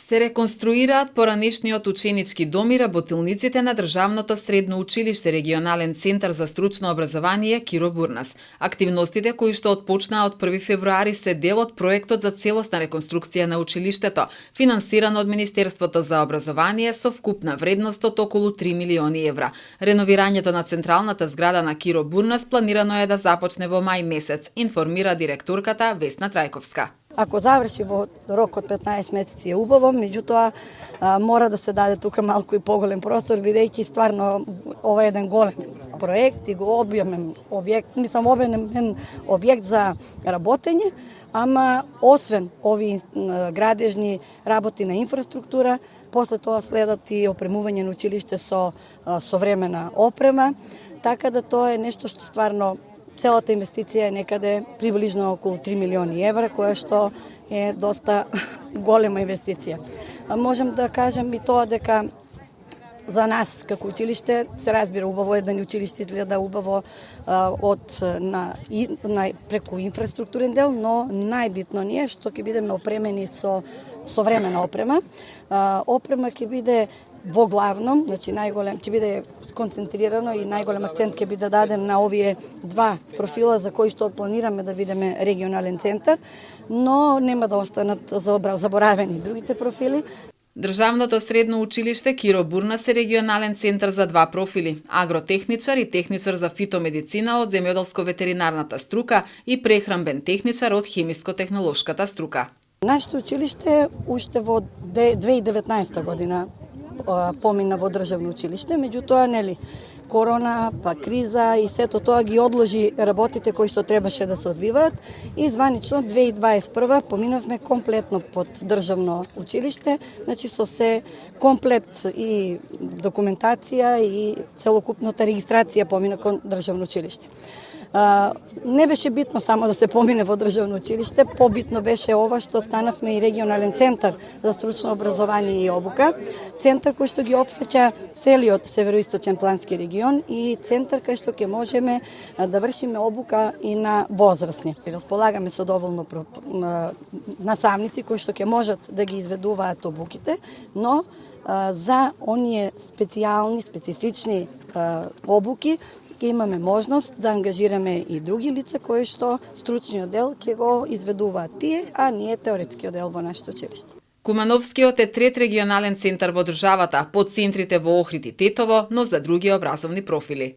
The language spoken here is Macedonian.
Се реконструираат поранешниот ученички дом и работилниците на Државното средно училиште Регионален центар за стручно образование Киро Бурнас. Активностите кои што отпочнаа од 1 февруари се дел од проектот за целосна реконструкција на училиштето, финансиран од Министерството за образование со вкупна вредност од околу 3 милиони евра. Реновирањето на централната зграда на Киро Бурнас планирано е да започне во мај месец, информира директорката Весна Трајковска. Ако заврши во рок од 15 месеци е убаво, меѓутоа мора да се даде тука малку и поголем простор, бидејќи стварно ова е еден голем проект и го објемен објект за работење, ама освен ови градежни работи на инфраструктура, после тоа следат и опремување на училиште со современа опрема, така да тоа е нешто што стварно целата инвестиција е некаде приближно околу 3 милиони евра, која што е доста голема инвестиција. Можам да кажам и тоа дека за нас како училиште се разбира убаво е да ни училиште изгледа убаво преку инфраструктурен дел, но најбитно ни е што ќе бидеме опремени со современа опрема. Опрема ќе биде во главном, значи најголем ќе биде сконцентрирано и најголем акцент ќе биде даден на овие два профила за кои што планираме да бидеме регионален центар, но нема да останат заборавени другите профили. Државното средно училиште Киро Бурнас е регионален центар за два профили: агротехничар и техничар за фитомедицина од земјоделско-ветеринарната струка и прехранбен техничар од хемиско-технолошката струка. Нашето училиште уште во 2019 година помина во државно училиште, меѓутоа корона, па криза и сето тоа ги одложи работите кои што требаше да се одвиваат и званично 2021 поминавме комплетно под државно училиште, значи со се комплет и документација и целокупната регистрација помина кон државно училиште. Не беше битно само да се помине во државно училиште, побитно беше ова што станавме и регионален центар за стручно образование и обука, центар кој што ги опфаќа целиот североисточен плански регион и центар кај што ќе можеме да вршиме обука и на возрастни. Располагаме со доволно наставници кои што ќе можат да ги изведуваат обуките, но за оние специфични обуки имаме можност да ангажираме и други лица кои што стручниот дел ќе го изведуваат тие, а ние теоретскиот дел во нашето училиште. Кумановскиот е трет регионален центар во државата, под центрите во Охрид и Тетово, но за други образовни профили.